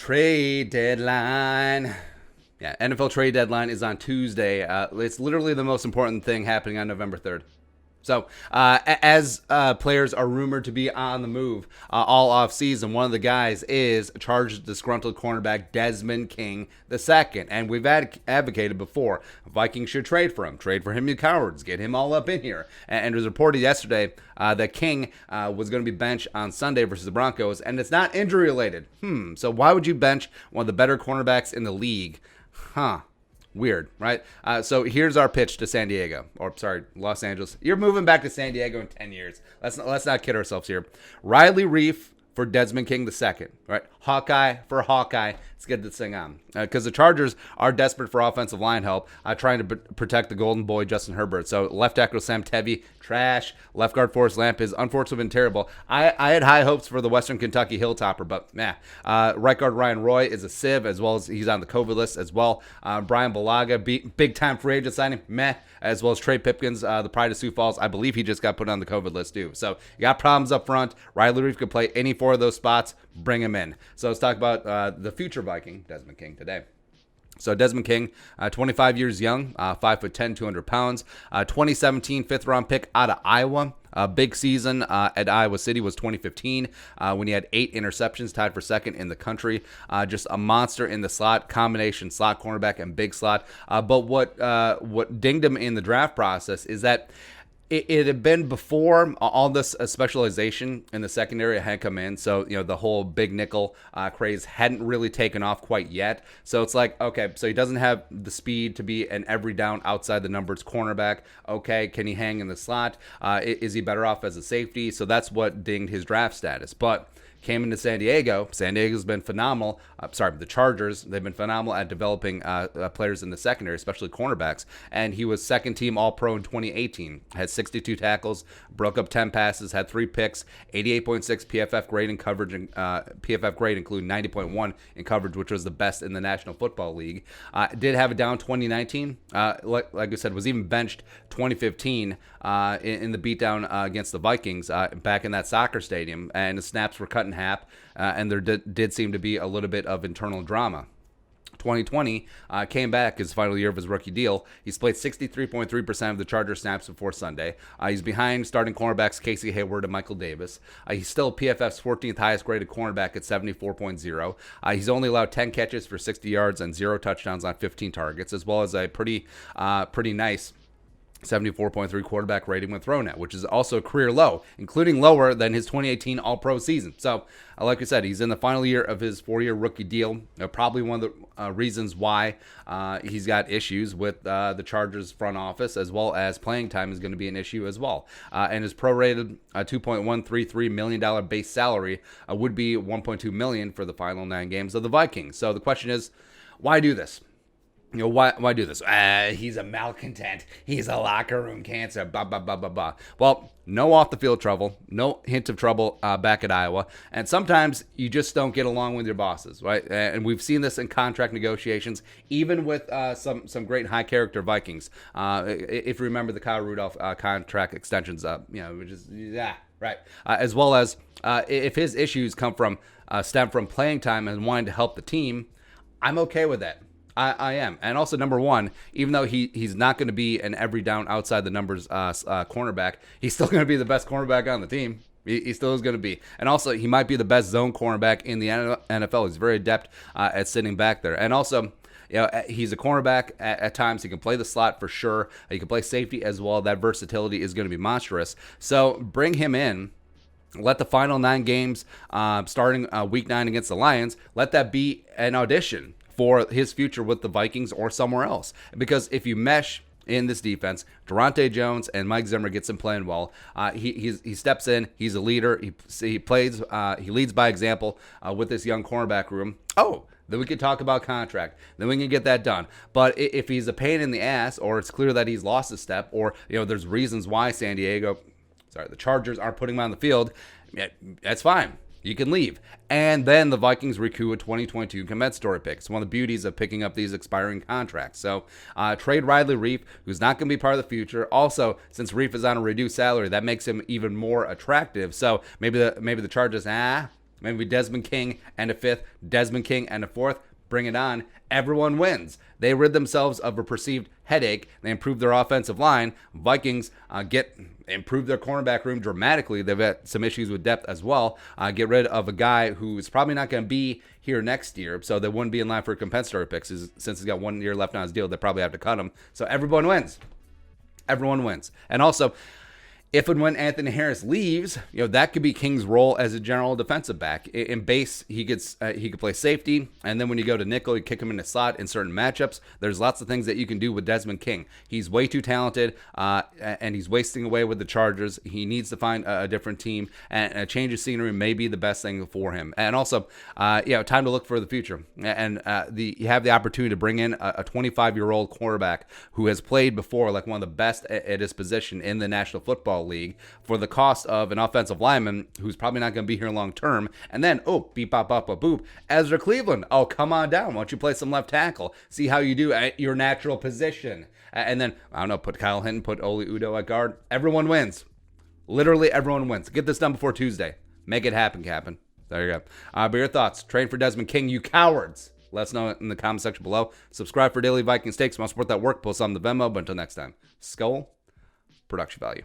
Trade deadline. Yeah, NFL trade deadline is on Tuesday. It's literally the most important thing happening on November 3rd. So, as players are rumored to be on the move all off season, one of the guys is Chargers disgruntled cornerback Desmond King II. And we've advocated before, Vikings should trade for him, you cowards, get him all up in here. And it was reported yesterday that King was going to be benched on Sunday versus the Broncos, and it's not injury related. So why would you bench one of the better cornerbacks in the league? Weird, right? So here's our pitch to San Diego, or sorry, Los Angeles. You're moving back to San Diego in 10 years. Let's not kid ourselves here. Riley Reiff for Desmond King II, right? Hawkeye for Hawkeye. Let's get this thing on. Because the Chargers are desperate for offensive line help, trying to protect the golden boy, Justin Herbert. So left tackle Sam Tevi, trash. Left guard Forrest Lamp is unfortunately been terrible. I had high hopes for the Western Kentucky Hilltopper, but right guard Ryan Roy is a sieve, as well as he's on the COVID list as well. Brian Balaga, big time free agent signing, as well as Trey Pipkins, the pride of Sioux Falls. I believe he just got put on the COVID list too. So you got problems up front. Riley Reiff could play any four of those spots. Bring him in. So let's talk about the future Viking, Desmond King, today. So Desmond King, 25 years young, 5'10", 200 pounds, 2017 fifth-round pick out of Iowa. Big season at Iowa City was 2015 when he had 8 interceptions, tied for second in the country. Just a monster in the slot, combination slot cornerback and big slot. But what dinged him in the draft process is that it had been before all this specialization in the secondary had come in. So, the whole big nickel craze hadn't really taken off quite yet. So it's like, okay, so he doesn't have the speed to be an every down outside the numbers cornerback. Okay, can he hang in the slot? Is he better off as a safety? So that's what dinged his draft status. But came into San Diego. San Diego's been phenomenal. The Chargers, they've been phenomenal at developing players in the secondary, especially cornerbacks. And he was second team All-Pro in 2018. Had 62 tackles, broke up 10 passes, had 3 picks, 88.6 PFF grade in coverage, and PFF grade including 90.1 in coverage, which was the best in the National Football League. Did have a down 2019. Like I said, was even benched 2015 in the beatdown against the Vikings back in that soccer stadium, and the snaps were cut in half, and there did seem to be a little bit of internal drama. 2020 came back his final year of his rookie deal. He's played 63.3% of the Charger snaps before Sunday. He's behind starting cornerbacks Casey Hayward and Michael Davis. He's still PFF's 14th highest graded cornerback at 74.0. He's only allowed 10 catches for 60 yards and 0 touchdowns on 15 targets, as well as a pretty nice 74.3 quarterback rating when thrown at, which is also a career low, including lower than his 2018 All-Pro season. So, like I said, he's in the final year of his 4-year rookie deal. Probably one of the reasons why he's got issues with the Chargers front office, as well as playing time is going to be an issue as well. And his prorated $2.133 million base salary would be $1.2 million for the final 9 games of the Vikings. So the question is, why do this? Why do this? He's a malcontent. He's a locker room cancer. Blah, blah, blah, blah, blah. Well, no off-the-field trouble. No hint of trouble back at Iowa. And sometimes you just don't get along with your bosses, right? And we've seen this in contract negotiations, even with some great high-character Vikings. If you remember the Kyle Rudolph contract extensions, which is, right. As well as if his issues stem from playing time and wanting to help the team, I'm okay with that. I am. And also, number one, even though he's not going to be an every down outside the numbers cornerback, he's still going to be the best cornerback on the team. He still is going to be. And also, he might be the best zone cornerback in the NFL. He's very adept at sitting back there. And also, he's a cornerback at times. He can play the slot for sure. He can play safety as well. That versatility is going to be monstrous. So bring him in. Let the final 9 games, starting week 9 against the Lions, let that be an audition for his future with the Vikings or somewhere else. Because if you mesh in this defense, Durante Jones and Mike Zimmer gets him playing well. He steps in. He's a leader. He plays. He leads by example with this young cornerback room. Then we could talk about contract. Then we can get that done. But if he's a pain in the ass, or it's clear that he's lost a step, or there's reasons why the Chargers aren't putting him on the field, that's fine. You can leave. And then the Vikings recoup a 2022 compensatory pick. It's one of the beauties of picking up these expiring contracts. So trade Riley Reiff, who's not going to be part of the future. Also, since Reiff is on a reduced salary, that makes him even more attractive. So maybe the Chargers, Maybe Desmond King and a 5th, Desmond King and a 4th. Bring it on. Everyone wins. They rid themselves of a perceived headache. They improve their offensive line. Vikings improve their cornerback room dramatically. They've had some issues with depth as well. Get rid of a guy who's probably not going to be here next year, so they wouldn't be in line for compensatory picks. Since he's got 1 year left on his deal, they probably have to cut him. So everyone wins. Everyone wins. And also, if and when Anthony Harris leaves, that could be King's role as a general defensive back. In base, he could play safety, and then when you go to nickel, you kick him in the slot in certain matchups. There's lots of things that you can do with Desmond King. He's way too talented, and he's wasting away with the Chargers. He needs to find a different team, and a change of scenery may be the best thing for him. And also, time to look for the future. And you have the opportunity to bring in a 25-year-old quarterback who has played before, like one of the best at his position in the National Football League, for the cost of an offensive lineman who's probably not going to be here long term. And then, beep, bop, bop, bop, boop, Ezra Cleveland. Come on down. Why don't you play some left tackle? See how you do at your natural position. And then, I don't know, put Kyle Hinton, put Oli Udoh at guard. Everyone wins. Literally everyone wins. Get this done before Tuesday. Make it happen, Captain. There you go. But your thoughts. Trade for Desmond King, you cowards. Let us know in the comment section below. Subscribe for daily Vikings takes. Want to support that work? Post on the Venmo. But until next time, Skull, production value.